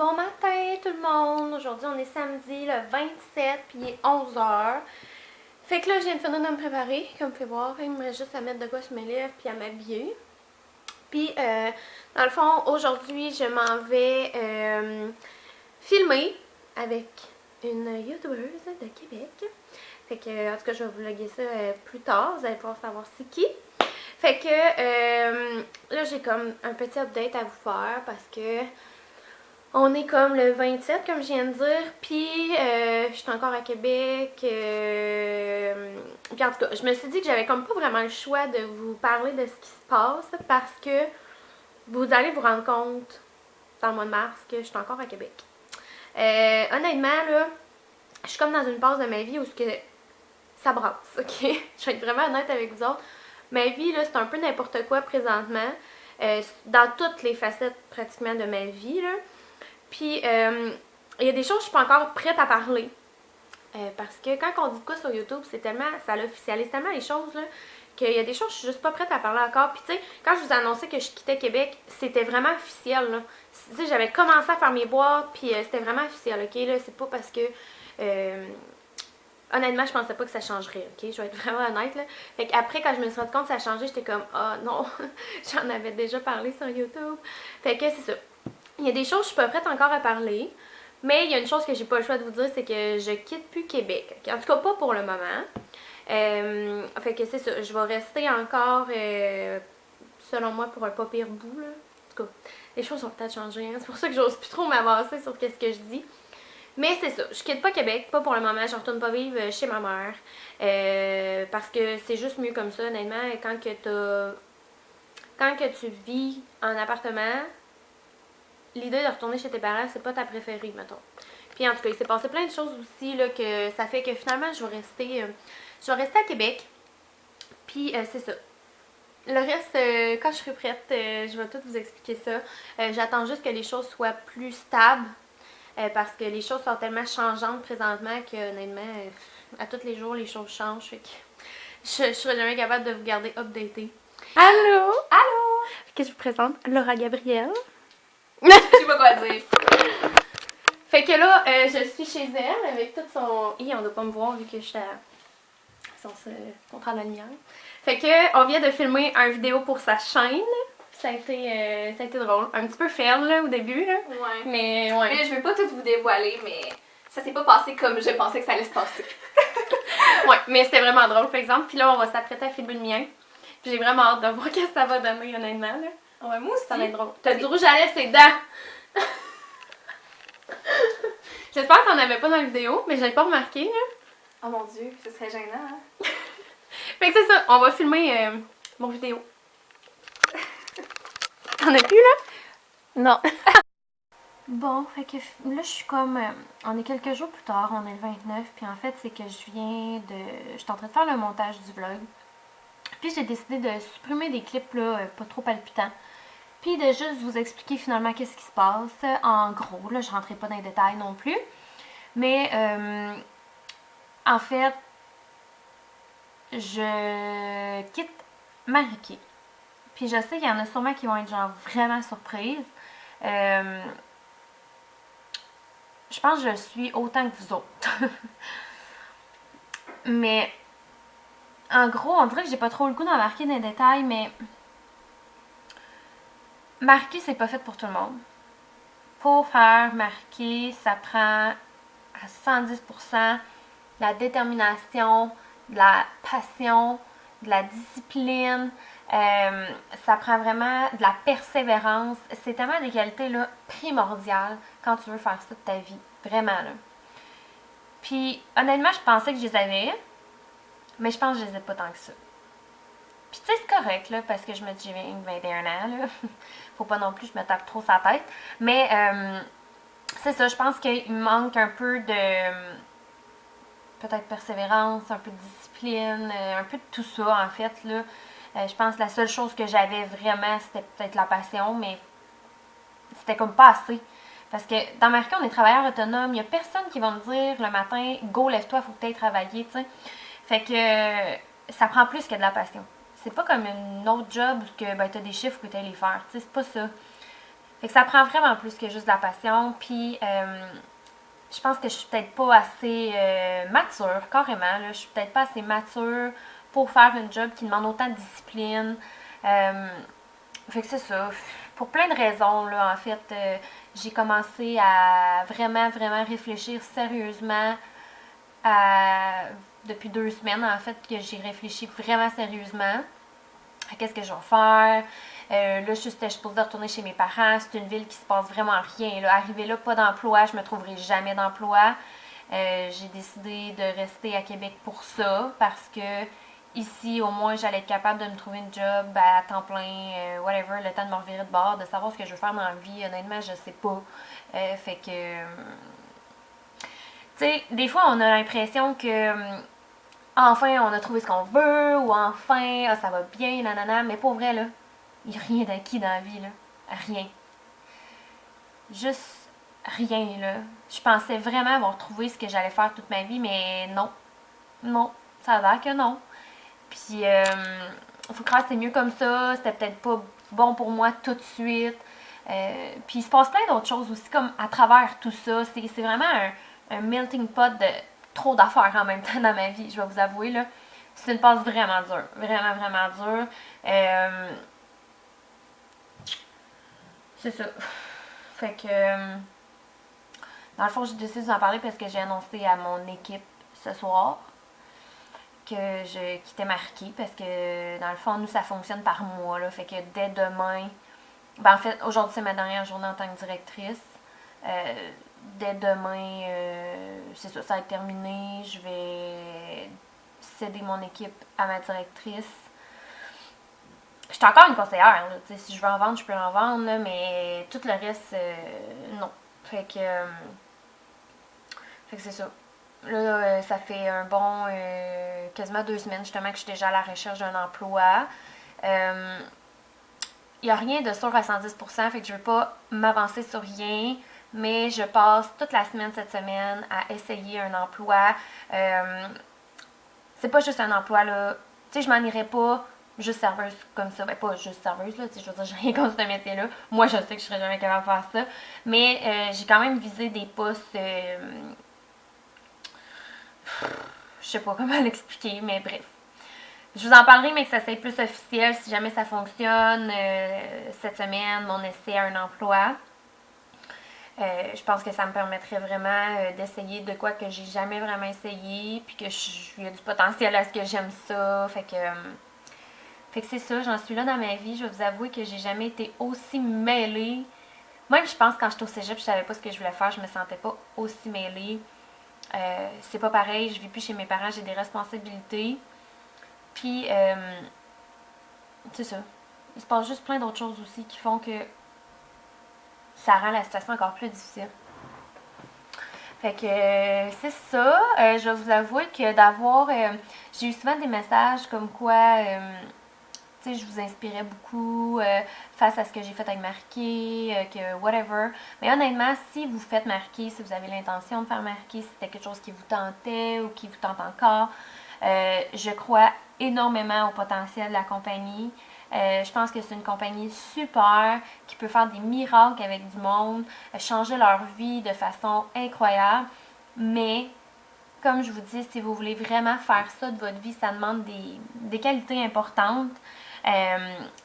Bon matin tout le monde! Aujourd'hui on est samedi le 27 puis il est 11h. Fait que là je viens de finir de me préparer, comme vous pouvez voir. Il me reste juste à mettre de quoi sur mes lèvres puis à m'habiller. Puis dans le fond aujourd'hui je m'en vais filmer avec une youtubeuse de Québec. Fait que en tout cas je vais vous vlogger ça plus tard, vous allez pouvoir savoir c'est qui. Fait que là j'ai comme un petit update à vous faire parce que on est comme le 27 comme je viens de dire, puis je suis encore à Québec. Puis en tout cas, je me suis dit que j'avais comme pas vraiment le choix de vous parler de ce qui se passe parce que vous allez vous rendre compte dans le mois de mars que je suis encore à Québec. Honnêtement là, je suis comme dans une phase de ma vie où ce que ça brasse, ok? Je vais être vraiment honnête avec vous autres. Ma vie là, c'est un peu n'importe quoi présentement, dans toutes les facettes pratiquement de ma vie là. Puis, il y a des choses que je suis pas encore prête à parler. Parce que quand on dit de quoi sur YouTube, c'est tellement, ça l'officialise tellement les choses, là, qu'il y a des choses que je suis juste pas prête à parler encore. Puis, tu sais, quand je vous ai annoncé que je quittais Québec, c'était vraiment officiel, là. Tu sais, j'avais commencé à faire mes boîtes, puis c'était vraiment officiel, ok? Là, c'est pas parce que... honnêtement, je pensais pas que ça changerait, ok? Je vais être vraiment honnête, là. Fait qu'après, quand je me suis rendu compte que ça changeait, j'étais comme, ah non, j'en avais déjà parlé sur YouTube. Fait que c'est ça. Il y a des choses que je suis pas prête encore à parler, mais il y a une chose que j'ai pas le choix de vous dire, c'est que je quitte plus Québec. En tout cas, pas pour le moment. Fait que c'est ça, je vais rester encore, selon moi, pour un pas pire bout, là. En tout cas, les choses ont peut-être changé, hein? C'est pour ça que j'ose plus trop m'avancer sur qu'est-ce que je dis. Mais c'est ça, je quitte pas Québec, pas pour le moment, je retourne pas vivre chez ma mère. Parce que c'est juste mieux comme ça, honnêtement, quand que tu vis en appartement, l'idée de retourner chez tes parents, c'est pas ta préférée, mettons. Puis en tout cas, il s'est passé plein de choses aussi, là, que ça fait que finalement, je vais rester à Québec. Puis c'est ça. Le reste, quand je serai prête, je vais tout vous expliquer ça. J'attends juste que les choses soient plus stables. Parce que les choses sont tellement changeantes présentement que, honnêtement, à tous les jours, les choses changent. Fait que je serai jamais capable de vous garder updaté. Allô? Allô? Que je vous présente Laura Gabrielle. Je sais pas quoi dire. Fait que là, je suis chez elle avec tout son... on doit pas me voir vu que je suis à... contre la lumière. Fait que on vient de filmer une vidéo pour sa chaîne. Ça a été drôle. Un petit peu fail là, au début, là. Ouais. Mais ouais. Mais je vais pas tout vous dévoiler, mais ça s'est pas passé comme je pensais que ça allait se passer. Ouais, mais c'était vraiment drôle, par exemple. Puis là, on va s'apprêter à filmer le mien. Puis j'ai vraiment hâte de voir ce que ça va donner, honnêtement, là. Ouais, moi aussi. Ça va être drôle. T'as du rouge à lèvres, c'est dents! J'espère que t'en avais pas dans la vidéo, mais je l'ai pas remarqué, là. Oh mon dieu, ce serait gênant, hein? Fait que c'est ça, on va filmer mon vidéo. T'en as plus, là? Non. Bon, fait que là, je suis comme... on est quelques jours plus tard, on est le 29, puis en fait, c'est que je suis en train de faire le montage du vlog. Puis j'ai décidé de supprimer des clips, là, pas trop palpitants. Puis de juste vous expliquer finalement qu'est-ce qui se passe. En gros, là, je rentrerai pas dans les détails non plus. Mais, en fait, je quitte Mariki. Puis je sais qu'il y en a sûrement qui vont être genre vraiment surprises. Je pense que je suis autant que vous autres. Mais, en gros, on dirait que j'ai pas trop le goût d'en marquer dans les détails, mais... Marquer, c'est pas fait pour tout le monde. Pour faire marquer, ça prend à 110% de la détermination, de la passion, de la discipline. Ça prend vraiment de la persévérance. C'est tellement des qualités là, primordiales quand tu veux faire ça de ta vie. Vraiment, là. Puis, honnêtement, je pensais que je les avais, mais je pense que je les ai pas tant que ça. Puis tu sais, c'est correct, là, parce que je me dis j'ai 21 ans, là. Faut pas non plus que je me tape trop sa tête. Mais c'est ça, je pense qu'il me manque un peu de... peut-être persévérance, un peu de discipline, un peu de tout ça, en fait, là. Je pense que la seule chose que j'avais vraiment, c'était peut-être la passion, mais c'était comme pas assez. Parce que dans ma vie, on est travailleur autonome, il y a personne qui va me dire le matin, go, lève-toi, faut que tu ailles travailler, tu sais. Fait que ça prend plus que de la passion. C'est pas comme une autre job où ben, tu as des chiffres que tu as les faire. Tu sais, c'est pas ça. Fait que ça prend vraiment plus que juste de la passion. Puis, je pense que je suis peut-être pas assez mature, carrément. Là. Je suis peut-être pas assez mature pour faire une job qui demande autant de discipline. Fait que c'est ça. Pour plein de raisons, là, en fait, j'ai commencé à vraiment, vraiment réfléchir sérieusement depuis 2 semaines, en fait, que j'ai réfléchi vraiment sérieusement à qu'est-ce que je vais faire. Là, j'étais supposée de retourner chez mes parents. C'est une ville qui se passe vraiment rien. Là. Arriver là, pas d'emploi, je me trouverai jamais d'emploi. J'ai décidé de rester à Québec pour ça, parce que ici, au moins, j'allais être capable de me trouver une job à temps plein, whatever, le temps de me revirer de bord, de savoir ce que je veux faire dans la vie. Honnêtement, je sais pas. Fait que... Tu sais, des fois, on a l'impression que enfin, on a trouvé ce qu'on veut, ou enfin, ah, ça va bien, nanana, mais pour vrai, là, il n'y a rien d'acquis dans la vie, là. Rien. Juste rien, là. Je pensais vraiment avoir trouvé ce que j'allais faire toute ma vie, mais non. Non. Ça a l'air que non. Puis, faut croire que c'est mieux comme ça. C'était peut-être pas bon pour moi tout de suite. Puis, il se passe plein d'autres choses aussi, comme à travers tout ça. C'est vraiment un melting pot de trop d'affaires en même temps dans ma vie, je vais vous avouer, là. C'est une passe vraiment dure. Vraiment, vraiment dure. C'est ça. Fait que... dans le fond, j'ai décidé de vous en parler parce que j'ai annoncé à mon équipe ce soir que je quittais Marquis, parce que dans le fond, nous, ça fonctionne par mois, là. Fait que dès demain... Ben, en fait, aujourd'hui, c'est ma dernière journée en tant que directrice. Dès demain, c'est ça, ça va être terminé. Je vais céder mon équipe à ma directrice. Je suis encore une conseillère, là, si je veux en vendre, je peux en vendre, là, mais tout le reste, non. Fait que c'est ça. Là, ça fait un bon quasiment 2 semaines justement que je suis déjà à la recherche d'un emploi. Il n'y a rien de sûr à 110%, fait que je ne veux pas m'avancer sur rien, mais je passe toute la semaine cette semaine à essayer un emploi. C'est pas juste un emploi, là. Tu sais, je m'en irais pas juste serveuse comme ça. Ben, pas juste serveuse, là. Tu sais, je veux dire, j'ai rien contre ce métier-là. Moi, je sais que je serais jamais capable de faire ça. Mais j'ai quand même visé des postes... je sais pas comment l'expliquer, mais bref. Je vous en parlerai, mais que ça soit plus officiel si jamais ça fonctionne cette semaine, mon essai à un emploi. Je pense que ça me permettrait vraiment d'essayer de quoi que j'ai jamais vraiment essayé, puis que il y a du potentiel à ce que j'aime ça. Fait que c'est ça, j'en suis là dans ma vie. Je vais vous avouer que j'ai jamais été aussi mêlée. Même, je pense, quand j'étais au cégep, je savais pas ce que je voulais faire, je me sentais pas aussi mêlée. C'est pas pareil, je vis plus chez mes parents, j'ai des responsabilités. Puis, c'est ça. Il se passe juste plein d'autres choses aussi qui font que ça rend la situation encore plus difficile. Fait que c'est ça. Je vais vous avouer que j'ai eu souvent des messages comme quoi, tu sais, je vous inspirais beaucoup face à ce que j'ai fait avec Marquis, que whatever. Mais honnêtement, si vous faites Marquis, si vous avez l'intention de faire Marquis, si c'était quelque chose qui vous tentait ou qui vous tente encore, je crois énormément au potentiel de la compagnie. Je pense que c'est une compagnie super qui peut faire des miracles avec du monde, changer leur vie de façon incroyable. Mais, comme je vous dis, si vous voulez vraiment faire ça de votre vie, ça demande des qualités importantes.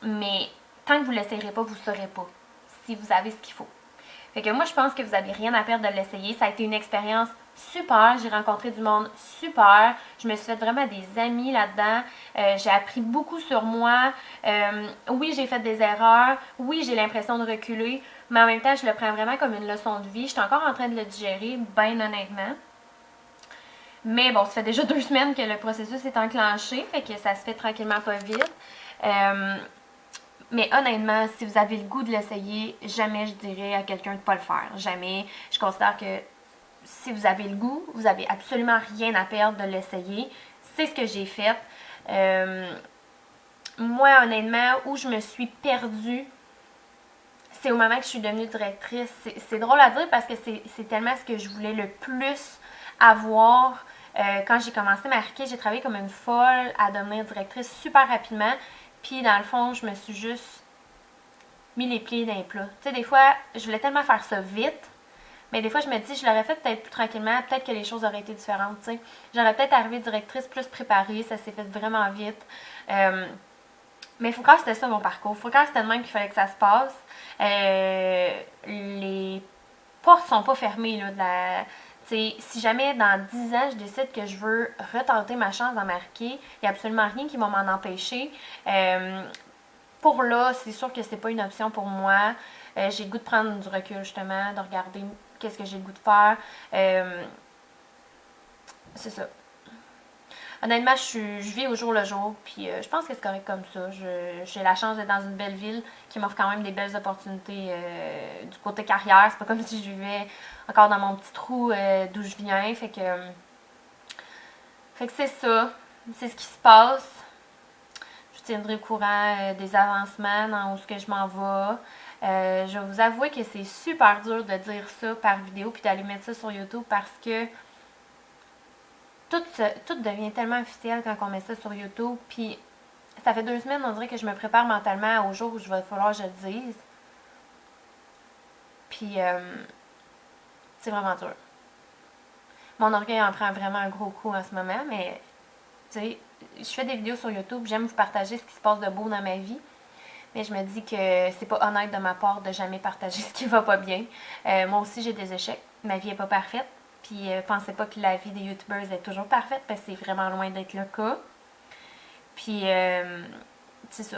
Mais tant que vous ne l'essayerez pas, vous ne saurez pas si vous avez ce qu'il faut. Fait que moi, je pense que vous n'avez rien à perdre de l'essayer. Ça a été une expérience super. J'ai rencontré du monde super. Je me suis fait vraiment des amis là-dedans. J'ai appris beaucoup sur moi. Oui, j'ai fait des erreurs. Oui, j'ai l'impression de reculer. Mais en même temps, je le prends vraiment comme une leçon de vie. Je suis encore en train de le digérer, bien honnêtement. Mais bon, ça fait déjà 2 semaines que le processus est enclenché. Fait que ça se fait tranquillement pas vite. Mais honnêtement, si vous avez le goût de l'essayer, jamais je dirais à quelqu'un de ne pas le faire. Jamais. Je considère que si vous avez le goût, vous n'avez absolument rien à perdre de l'essayer. C'est ce que j'ai fait. Moi, honnêtement, où je me suis perdue, c'est au moment que je suis devenue directrice. C'est drôle à dire parce que c'est tellement ce que je voulais le plus avoir. Quand j'ai commencé Marquis, j'ai travaillé comme une folle à devenir directrice super rapidement. Puis, dans le fond, je me suis juste mis les pieds dans les plats. Tu sais, des fois, je voulais tellement faire ça vite, mais des fois, je me dis, je l'aurais fait peut-être plus tranquillement, peut-être que les choses auraient été différentes, tu sais. J'aurais peut-être arrivé directrice plus préparée, ça s'est fait vraiment vite. Mais il faut croire que c'était ça mon parcours. Il faut croire que c'était de même qu'il fallait que ça se passe. Les portes sont pas fermées, là, de la... T'sais, si jamais dans 10 ans, je décide que je veux retenter ma chance d'en marquer, il n'y a absolument rien qui va m'en empêcher. Pour là, c'est sûr que c'est pas une option pour moi. J'ai le goût de prendre du recul, justement, de regarder qu'est-ce que j'ai le goût de faire. C'est ça. Honnêtement, je vis au jour le jour, puis je pense que c'est correct comme ça. J'ai la chance d'être dans une belle ville qui m'offre quand même des belles opportunités du côté carrière. C'est pas comme si je vivais encore dans mon petit trou d'où je viens. Fait que c'est ça. C'est ce qui se passe. Je tiendrai au courant des avancements dans où ce que je m'en vais. Je vais vous avouer que c'est super dur de dire ça par vidéo puis d'aller mettre ça sur YouTube parce que tout devient tellement officiel quand on met ça sur YouTube. Puis ça fait 2 semaines, on dirait que je me prépare mentalement au jour où il va falloir que je le dise. Puis c'est vraiment dur. Mon orgueil en prend vraiment un gros coup en ce moment, mais tu sais, je fais des vidéos sur YouTube, j'aime vous partager ce qui se passe de beau dans ma vie. Mais je me dis que c'est pas honnête de ma part de jamais partager ce qui va pas bien. Moi aussi, j'ai des échecs. Ma vie est pas parfaite. Puis pensez pas que la vie des youtubeurs est toujours parfaite, parce que c'est vraiment loin d'être le cas. Puis c'est ça.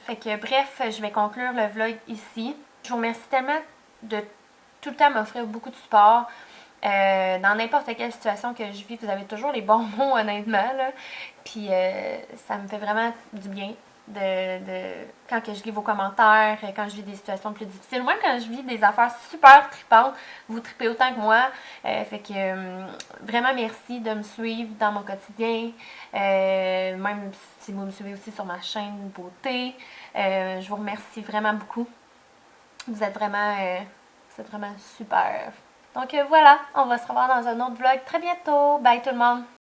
Fait que bref, je vais conclure le vlog ici. Je vous remercie tellement de tout le temps m'offrir beaucoup de support. Dans n'importe quelle situation que je vis, vous avez toujours les bons mots, honnêtement, là. Puis ça me fait vraiment du bien quand que je lis vos commentaires, quand je vis des situations plus difficiles, même quand je vis des affaires super tripantes, vous tripez autant que moi. Fait que vraiment merci de me suivre dans mon quotidien, même si vous me suivez aussi sur ma chaîne beauté. Je vous remercie vraiment beaucoup. Vous êtes vraiment super. Donc voilà, on va se revoir dans un autre vlog très bientôt. Bye tout le monde!